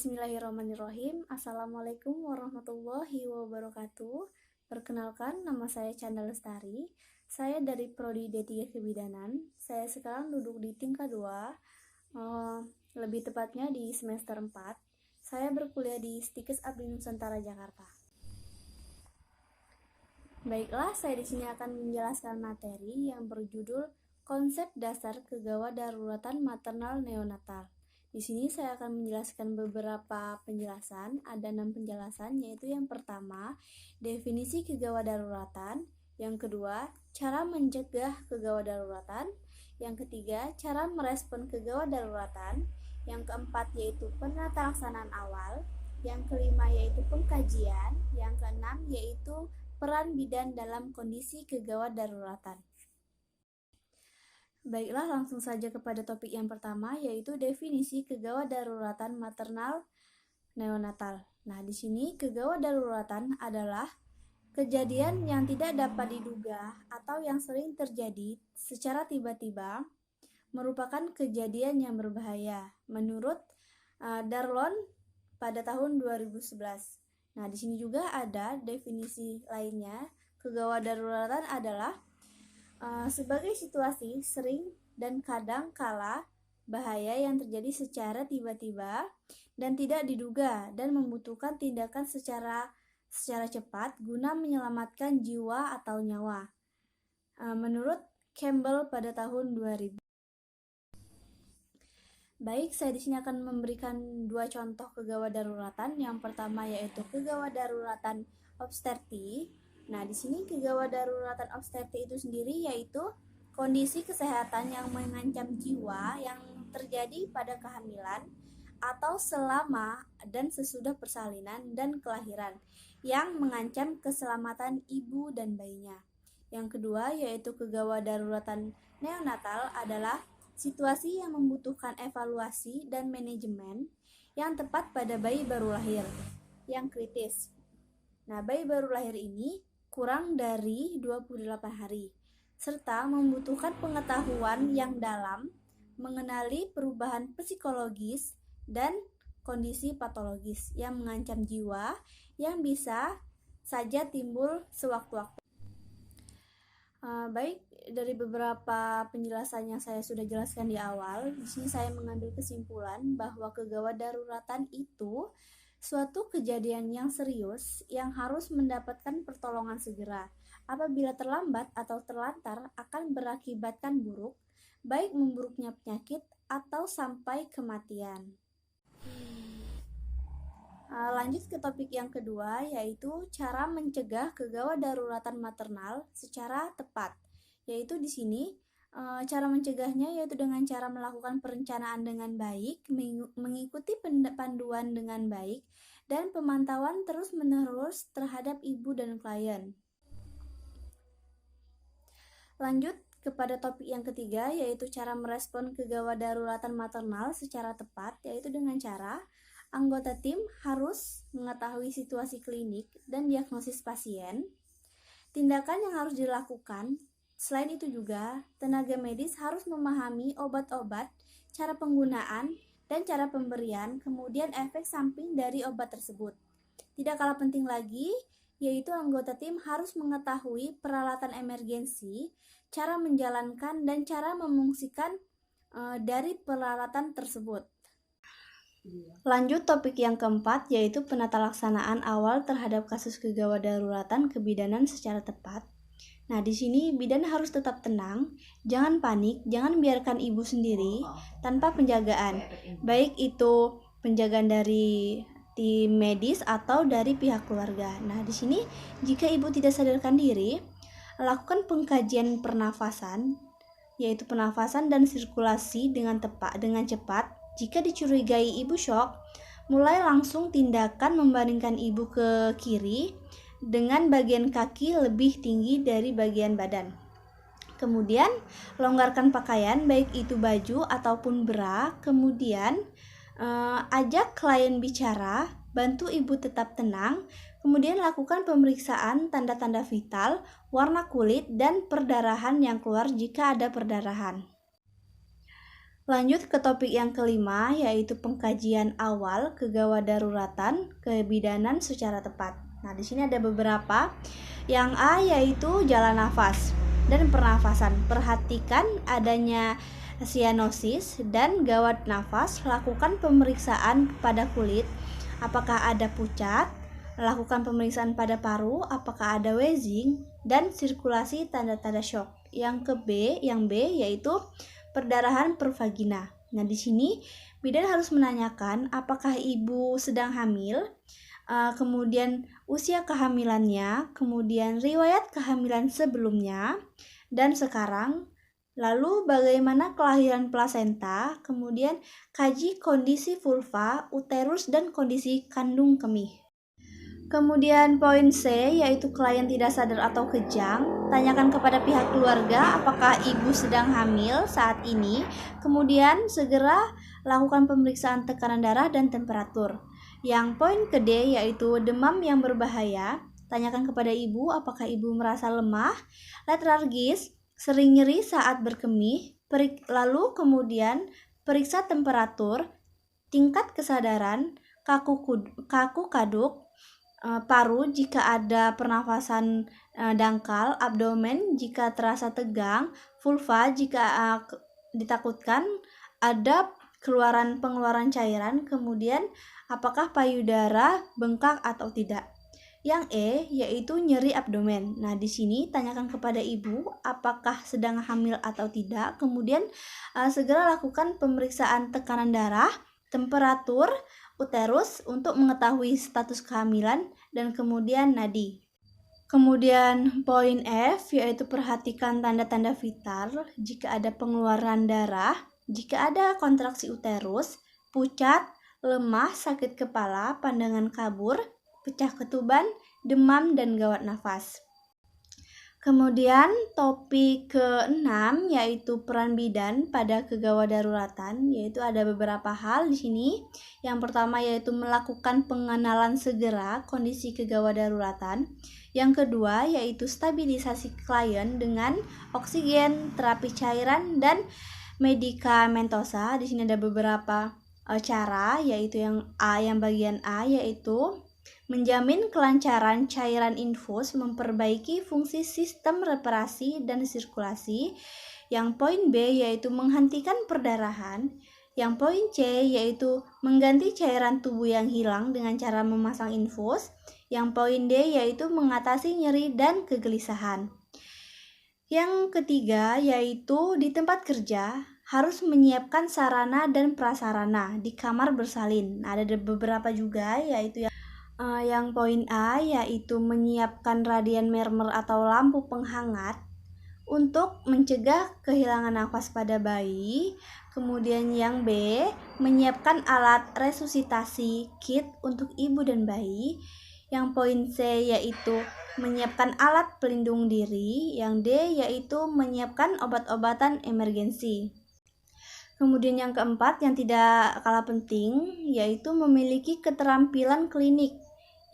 Bismillahirrahmanirrahim. Assalamualaikum warahmatullahi wabarakatuh. Perkenalkan, nama saya Canda Lestari. Saya dari Prodi D3 Kebidanan. Saya sekarang duduk di tingkat 2, lebih tepatnya di semester 4. Saya berkuliah di Stikes Abdi Nusantara Jakarta. Baiklah, saya di sini akan menjelaskan materi yang berjudul Konsep Dasar Kegawadaruratan Maternal Neonatal. Di sini saya akan menjelaskan beberapa penjelasan. Ada 6 penjelasan, yaitu yang pertama, definisi kegawadaruratan. Yang kedua, cara mencegah kegawadaruratan. Yang ketiga, cara merespon kegawadaruratan. Yang keempat, yaitu penata laksanaan awal. Yang kelima, yaitu pengkajian. Yang keenam, yaitu peran bidan dalam kondisi kegawadaruratan. Baiklah, langsung saja kepada topik yang pertama, yaitu definisi kegawadaruratan maternal neonatal. Nah, di sini kegawadaruratan adalah kejadian yang tidak dapat diduga atau yang sering terjadi secara tiba-tiba, merupakan kejadian yang berbahaya menurut Darlon pada tahun 2011. Nah, di sini juga ada definisi lainnya. Kegawadaruratan adalah sebagai situasi sering dan kadang kala bahaya yang terjadi secara tiba-tiba dan tidak diduga dan membutuhkan tindakan secara cepat guna menyelamatkan jiwa atau nyawa. Menurut Campbell pada tahun 2000. Baik, saya di sini akan memberikan 2 contoh kegawadaruratan. Yang pertama yaitu kegawadaruratan obstetri. Nah, di sini kegawadaruratan obstetri itu sendiri yaitu kondisi kesehatan yang mengancam jiwa yang terjadi pada kehamilan atau selama dan sesudah persalinan dan kelahiran yang mengancam keselamatan ibu dan bayinya. Yang kedua yaitu kegawadaruratan neonatal adalah situasi yang membutuhkan evaluasi dan manajemen yang tepat pada bayi baru lahir yang kritis. Nah, bayi baru lahir ini kurang dari 28 hari, serta membutuhkan pengetahuan yang dalam mengenali perubahan psikologis dan kondisi patologis yang mengancam jiwa yang bisa saja timbul sewaktu-waktu. Baik, dari beberapa penjelasan yang saya sudah jelaskan di awal, di sini saya mengambil kesimpulan bahwa kegawadaruratan itu suatu kejadian yang serius yang harus mendapatkan pertolongan segera. Apabila terlambat atau terlantar akan berakibatkan buruk, baik memburuknya penyakit atau sampai kematian. Lanjut ke topik yang kedua, yaitu cara mencegah kegawadaruratan maternal secara tepat. Yaitu di sini cara mencegahnya yaitu dengan cara melakukan perencanaan dengan baik, mengikuti panduan dengan baik, dan pemantauan terus-menerus terhadap ibu dan klien. Lanjut kepada topik yang ketiga, yaitu cara merespon kegawadaruratan maternal secara tepat, yaitu dengan cara anggota tim harus mengetahui situasi klinik dan diagnosis pasien, tindakan yang harus dilakukan. Selain itu juga, tenaga medis harus memahami obat-obat, cara penggunaan, dan cara pemberian, kemudian efek samping dari obat tersebut. Tidak kalah penting lagi, yaitu anggota tim harus mengetahui peralatan emergensi, cara menjalankan, dan cara memungsikan dari peralatan tersebut. Lanjut topik yang keempat, yaitu penata laksanaan awal terhadap kasus kegawadaruratan kebidanan secara tepat. Nah, di sini bidan harus tetap tenang, jangan panik, jangan biarkan ibu sendiri tanpa penjagaan, baik itu penjagaan dari tim medis atau dari pihak keluarga. Nah, di sini jika ibu tidak sadarkan diri, lakukan pengkajian pernafasan, yaitu pernafasan dan sirkulasi dengan cepat. Jika dicurigai ibu shock, mulai langsung tindakan membaringkan ibu ke kiri dengan bagian kaki lebih tinggi dari bagian badan. Kemudian longgarkan pakaian, baik itu baju ataupun bra. Kemudian ajak klien bicara, bantu ibu tetap tenang. Kemudian lakukan pemeriksaan tanda-tanda vital, warna kulit, dan perdarahan yang keluar jika ada perdarahan. Lanjut ke topik yang kelima, yaitu pengkajian awal kegawadaruratan kebidanan secara tepat. Nah, di sini ada beberapa. Yang A yaitu jalan nafas dan pernafasan. Perhatikan adanya sianosis dan gawat nafas. Lakukan pemeriksaan pada kulit, apakah ada pucat. Lakukan pemeriksaan pada paru, apakah ada wheezing, dan sirkulasi tanda-tanda shock. Yang B yaitu perdarahan per vagina. Nah, di sini bidan harus menanyakan apakah ibu sedang hamil, kemudian usia kehamilannya, kemudian riwayat kehamilan sebelumnya dan sekarang, lalu bagaimana kelahiran plasenta, kemudian kaji kondisi vulva, uterus, dan kondisi kandung kemih. Kemudian poin C yaitu klien tidak sadar atau kejang. Tanyakan kepada pihak keluarga apakah ibu sedang hamil saat ini. Kemudian segera lakukan pemeriksaan tekanan darah dan temperatur. Yang poin ke D yaitu demam yang berbahaya. Tanyakan kepada ibu apakah ibu merasa lemah, letargis, sering nyeri saat berkemih. Lalu kemudian periksa temperatur, tingkat kesadaran, kaku kaduk, paru jika ada pernafasan dangkal, abdomen jika terasa tegang, vulva jika ditakutkan ada pengeluaran cairan, kemudian apakah payudara bengkak atau tidak. Yang E yaitu nyeri abdomen. Nah, di sini tanyakan kepada ibu apakah sedang hamil atau tidak. Kemudian segera lakukan pemeriksaan tekanan darah, temperatur, uterus untuk mengetahui status kehamilan dan kemudian nadi. Kemudian poin F yaitu perhatikan tanda-tanda vital jika ada pengeluaran darah, jika ada kontraksi uterus, pucat, lemah, sakit kepala, pandangan kabur, pecah ketuban, demam, dan gawat nafas. Kemudian topik ke-6 yaitu peran bidan pada kegawadaruratan, yaitu ada beberapa hal di sini. Yang pertama yaitu melakukan pengenalan segera kondisi kegawadaruratan. Yang kedua yaitu stabilisasi klien dengan oksigen, terapi cairan, dan medikamentosa. Di sini ada beberapa cara, yaitu yang bagian A yaitu menjamin kelancaran cairan infus, memperbaiki fungsi sistem reparasi dan sirkulasi. Yang poin B yaitu menghentikan perdarahan. Yang poin C yaitu mengganti cairan tubuh yang hilang dengan cara memasang infus. Yang poin D yaitu mengatasi nyeri dan kegelisahan. Yang ketiga yaitu di tempat kerja harus menyiapkan sarana dan prasarana di kamar bersalin. Ada beberapa juga yaitu yang poin A yaitu menyiapkan radian mermer atau lampu penghangat untuk mencegah kehilangan nafas pada bayi. Kemudian yang B, menyiapkan alat resusitasi kit untuk ibu dan bayi. Yang poin C yaitu menyiapkan alat pelindung diri. Yang D yaitu menyiapkan obat-obatan emergensi. Kemudian yang keempat yang tidak kalah penting yaitu memiliki keterampilan klinik.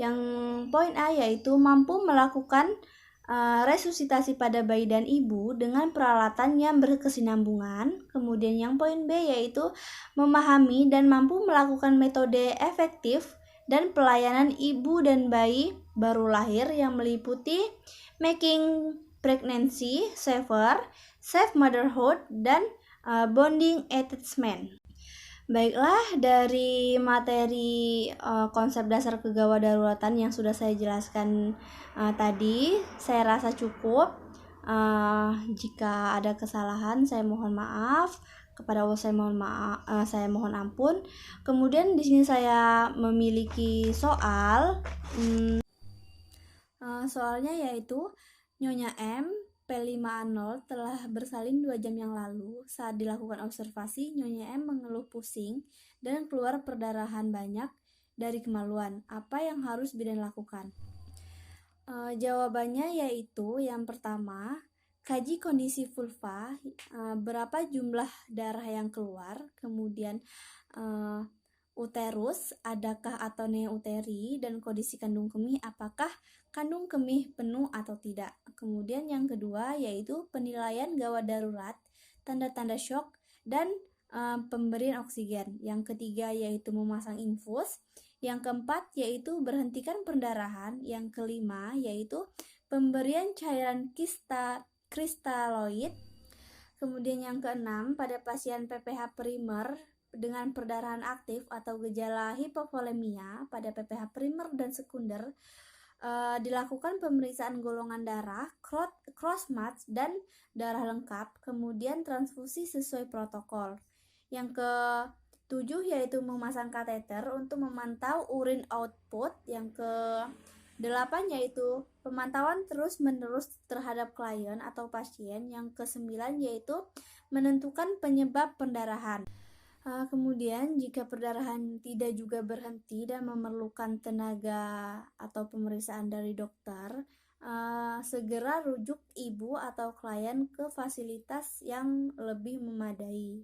Yang poin A yaitu mampu melakukan resusitasi pada bayi dan ibu dengan peralatan yang berkesinambungan. Kemudian yang poin B yaitu memahami dan mampu melakukan metode efektif dan pelayanan ibu dan bayi baru lahir yang meliputi making pregnancy safer, safe motherhood, dan bonding attachment. Baiklah, dari materi konsep dasar kegawadaruratan yang sudah saya jelaskan tadi, saya rasa cukup. Jika ada kesalahan, saya mohon maaf. Kepada Allah saya mohon ampun. Kemudian di sini saya memiliki soal. Soalnya yaitu Nyonya M P5A0 telah bersalin 2 jam yang lalu. Saat dilakukan observasi, Nyonya M mengeluh pusing dan keluar perdarahan banyak dari kemaluan. Apa yang harus bidan lakukan? Jawabannya yaitu yang pertama, kaji kondisi vulva, berapa jumlah darah yang keluar, kemudian uterus, adakah atonea uteri, dan kondisi kandung kemih, apakah kandung kemih penuh atau tidak. Kemudian yang kedua yaitu penilaian gawat darurat, tanda-tanda shock, dan pemberian oksigen. Yang ketiga yaitu memasang infus. Yang keempat yaitu berhentikan perdarahan. Yang kelima yaitu pemberian cairan kristaloid. Kemudian yang keenam, pada pasien PPH primer dengan perdarahan aktif atau gejala hipovolemia pada PPH primer dan sekunder, dilakukan pemeriksaan golongan darah, cross match, dan darah lengkap, kemudian transfusi sesuai protokol. Yang ke-7 yaitu memasang kateter untuk memantau urin output. Yang ke-8 yaitu pemantauan terus-menerus terhadap klien atau pasien. Yang ke-9 yaitu menentukan penyebab pendarahan. Kemudian jika perdarahan tidak juga berhenti dan memerlukan tenaga atau pemeriksaan dari dokter, segera rujuk ibu atau klien ke fasilitas yang lebih memadai.